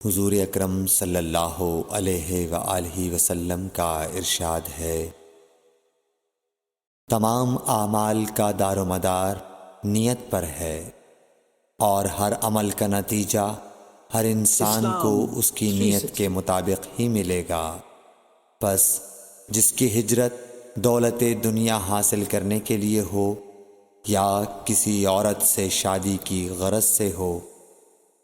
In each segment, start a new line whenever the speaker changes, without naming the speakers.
حضور اکرم صلی اللہ علیہ وآلہ وسلم کا ارشاد ہے، تمام اعمال کا دار و مدار نیت پر ہے، اور ہر عمل کا نتیجہ ہر انسان کو اس کی نیت کے مطابق ہی ملے گا۔ پس جس کی ہجرت دولت دنیا حاصل کرنے کے لیے ہو یا کسی عورت سے شادی کی غرض سے ہو،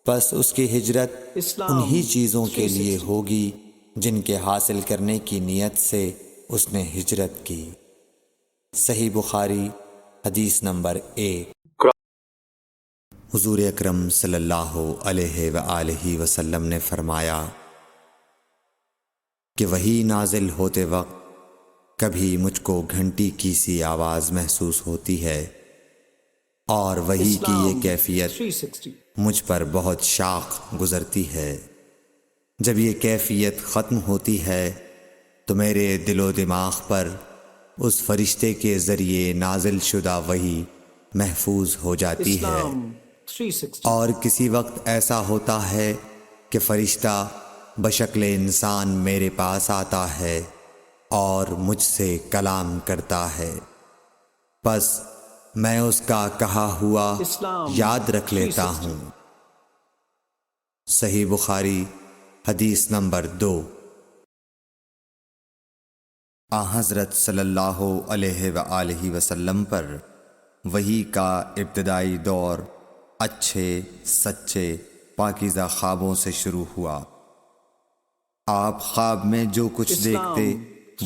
پس اس کی ہجرت انہی چیزوں کے لیے ہوگی جن کے حاصل کرنے کی نیت سے اس نے ہجرت کی۔ صحیح بخاری حدیث نمبر 1۔ حضور اکرم صلی اللہ علیہ وآلہ وسلم نے فرمایا کہ وحی نازل ہوتے وقت کبھی مجھ کو گھنٹی کی سی آواز محسوس ہوتی ہے، اور وحی کی یہ کیفیت مجھ پر بہت شاق گزرتی ہے۔ جب یہ کیفیت ختم ہوتی ہے تو میرے دل و دماغ پر اس فرشتے کے ذریعے نازل شدہ وحی محفوظ ہو جاتی ہے، اور کسی وقت ایسا ہوتا ہے کہ فرشتہ بشکل انسان میرے پاس آتا ہے اور مجھ سے کلام کرتا ہے، پس میں اس کا کہا ہوا یاد رکھ لیتا ہوں۔ صحیح بخاری حدیث نمبر 2۔ حضرت صلی اللہ علیہ وآلہ وسلم پر وحی کا ابتدائی دور اچھے سچے پاکیزہ خوابوں سے شروع ہوا۔ آپ خواب میں جو کچھ دیکھتے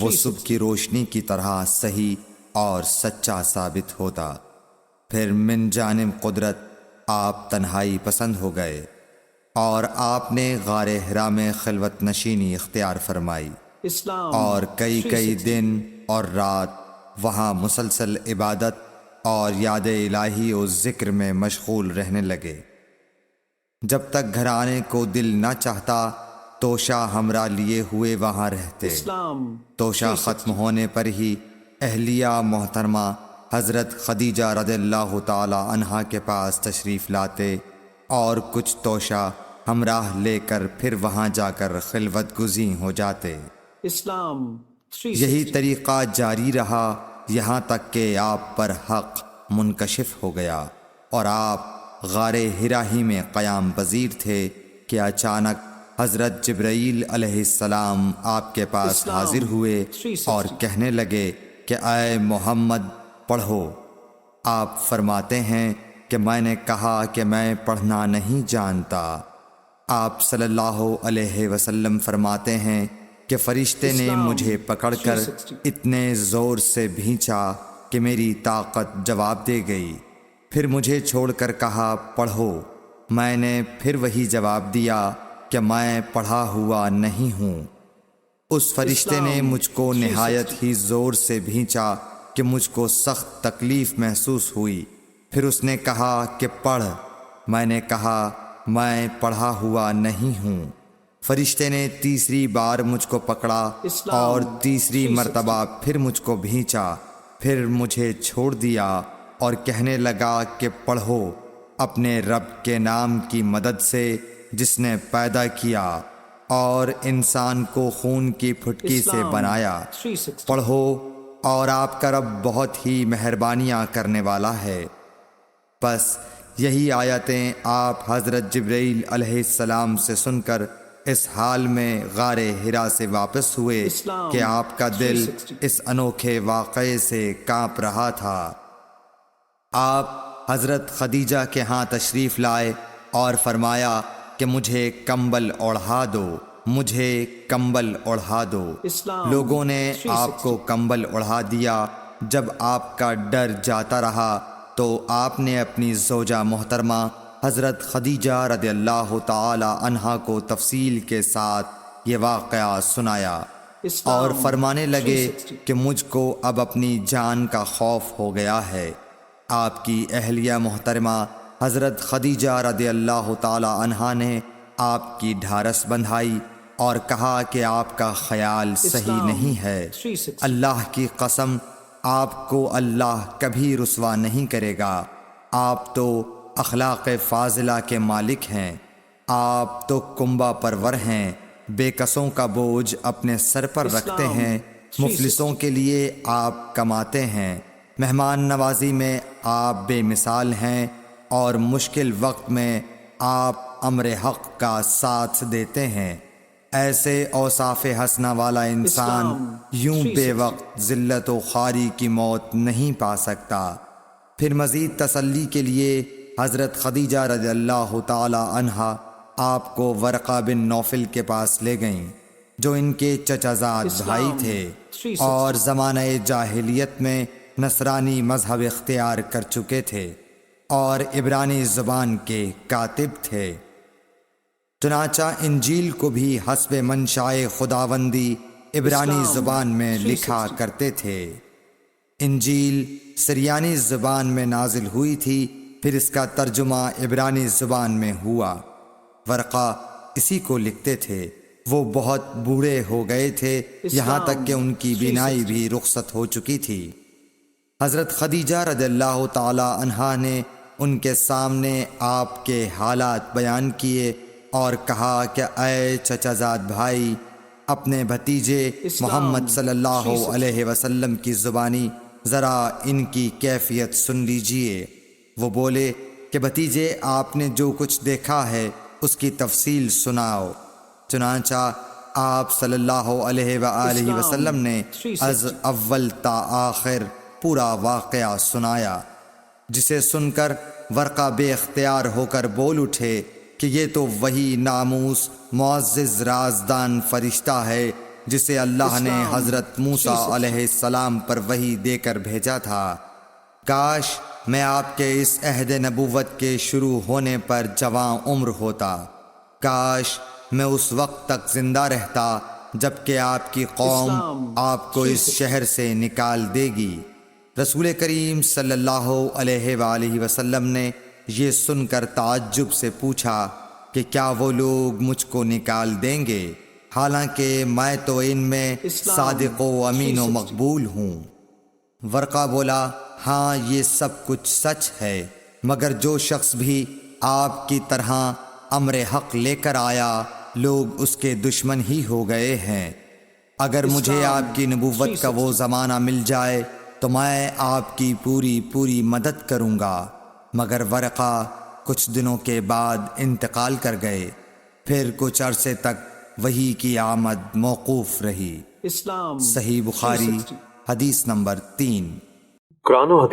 وہ صبح کی روشنی کی طرح صحیح اور سچا ثابت ہوتا۔ پھر من جانب قدرت آپ تنہائی پسند ہو گئے اور آپ نے غار حرا میں خلوت نشینی اختیار فرمائی، اور کئی دن اور رات وہاں مسلسل عبادت اور یاد الہی و ذکر میں مشغول رہنے لگے۔ جب تک گھر آنے کو دل نہ چاہتا توشہ ہمراہ لیے ہوئے وہاں رہتے۔ توشہ ختم ہونے پر ہی اہلیہ محترمہ حضرت خدیجہ رضی اللہ تعالی عنہا کے پاس تشریف لاتے اور کچھ توشہ ہمراہ لے کر پھر وہاں جا کر خلوت گزین ہو جاتے۔ یہی طریقہ جاری رہا یہاں تک کہ آپ پر حق منکشف ہو گیا اور آپ غار حرا ہی میں قیام پذیر تھے کہ اچانک حضرت جبرائیل علیہ السلام آپ کے پاس حاضر ہوئے اور کہنے لگے کہ اے محمد پڑھو۔ آپ فرماتے ہیں کہ میں نے کہا کہ میں پڑھنا نہیں جانتا۔ آپ صلی اللہ علیہ وسلم فرماتے ہیں کہ فرشتے نے مجھے پکڑ کر اتنے زور سے بھینچا کہ میری طاقت جواب دے گئی، پھر مجھے چھوڑ کر کہا پڑھو۔ میں نے پھر وہی جواب دیا کہ میں پڑھا ہوا نہیں ہوں۔ اس فرشتے نے مجھ کو نہایت ہی زور سے بھینچا کہ مجھ کو سخت تکلیف محسوس ہوئی، پھر اس نے کہا کہ پڑھ۔ میں نے کہا میں پڑھا ہوا نہیں ہوں۔ فرشتے نے تیسری بار مجھ کو پکڑا اور تیسری مرتبہ پھر مجھ کو بھینچا، پھر مجھے چھوڑ دیا اور کہنے لگا کہ پڑھو اپنے رب کے نام کی مدد سے جس نے پیدا کیا اور انسان کو خون کی پھٹکی سے بنایا۔ پڑھو اور آپ کا رب بہت ہی مہربانیاں کرنے والا ہے۔ پس یہی آیتیں آپ حضرت جبرائیل علیہ السلام سے سن کر اس حال میں غار حرا سے واپس ہوئے کہ آپ کا دل اس انوکھے واقعے سے کانپ رہا تھا۔ آپ حضرت خدیجہ کے ہاں تشریف لائے اور فرمایا کہ مجھے کمبل اوڑھا دو، مجھے کمبل اوڑھا دو۔ لوگوں نے آپ کو کمبل اوڑھا دیا۔ جب آپ کا ڈر جاتا رہا تو آپ نے اپنی زوجہ محترمہ حضرت خدیجہ رضی اللہ تعالی عنہا کو تفصیل کے ساتھ یہ واقعہ سنایا اور فرمانے لگے کہ مجھ کو اب اپنی جان کا خوف ہو گیا ہے۔ آپ کی اہلیہ محترمہ حضرت خدیجہ رضی اللہ تعالی عنہا نے آپ کی ڈھارس بندھائی اور کہا کہ آپ کا خیال صحیح نہیں ہے، اللہ کی قسم آپ کو اللہ کبھی رسوا نہیں کرے گا، آپ تو اخلاق فاضلہ کے مالک ہیں۔ آپ تو کنبہ پرور ہیں، بے کسوں کا بوجھ اپنے سر پر رکھتے ہیں، مفلسوں کے لیے آپ کماتے ہیں، مہمان نوازی میں آپ بے مثال ہیں، اور مشکل وقت میں آپ امر حق کا ساتھ دیتے ہیں۔ ایسے اوصاف حسنہ والا انسان یوں بے وقت ذلت و خواری کی موت نہیں پا سکتا۔ پھر مزید تسلی کے لیے حضرت خدیجہ رضی اللہ تعالی عنہا آپ کو ورقہ بن نوفل کے پاس لے گئیں، جو ان کے چچا زاد بھائی تھے اور زمانہ جاہلیت میں نصرانی مذہب اختیار کر چکے تھے اور عبرانی زبان کے کاتب تھے۔ چنانچہ انجیل کو بھی حسب منشائے خداوندی عبرانی زبان میں لکھا کرتے تھے۔ انجیل سریانی زبان میں نازل ہوئی تھی، پھر اس کا ترجمہ عبرانی زبان میں ہوا۔ ورقہ اسی کو لکھتے تھے۔ وہ بہت بوڑھے ہو گئے تھے، یہاں تک کہ ان کی بینائی بھی رخصت ہو چکی تھی۔ حضرت خدیجہ رضی اللہ تعالی عنہا نے ان کے سامنے آپ کے حالات بیان کیے اور کہا کہ اے چچا زاد بھائی، اپنے بھتیجے محمد صلی اللہ علیہ وسلم کی زبانی ذرا ان کی کیفیت سن لیجئے۔ وہ بولے کہ بھتیجے، آپ نے جو کچھ دیکھا ہے اس کی تفصیل سناؤ۔ چنانچہ آپ صلی اللہ علیہ وآلہ وسلم نے از اول تا آخر پورا واقعہ سنایا، جسے سن کر ورقہ بے اختیار ہو کر بول اٹھے کہ یہ تو وہی ناموس معزز رازدان فرشتہ ہے جسے اللہ نے حضرت موسیٰ علیہ السلام پر وحی دے کر بھیجا تھا۔ کاش میں آپ کے اس عہد نبوت کے شروع ہونے پر جواں عمر ہوتا، کاش میں اس وقت تک زندہ رہتا جبکہ آپ کی قوم آپ کو اس شہر سے نکال دے گی۔ رسول کریم صلی اللہ علیہ وآلہ وسلم نے یہ سن کر تعجب سے پوچھا کہ کیا وہ لوگ مجھ کو نکال دیں گے، حالانکہ میں تو ان میں صادق و امین و مقبول ہوں۔ ورقہ بولا، ہاں یہ سب کچھ سچ ہے، مگر جو شخص بھی آپ کی طرح امر حق لے کر آیا لوگ اس کے دشمن ہی ہو گئے ہیں۔ اگر مجھے آپ کی نبوت کا وہ زمانہ مل جائے تو میں آپ کی پوری مدد کروں گا، مگر ورقہ کچھ دنوں کے بعد انتقال کر گئے، پھر کچھ عرصے تک وحی کی آمد موقوف رہی۔ صحیح بخاری حدیث نمبر 3۔
قرآن و حدیث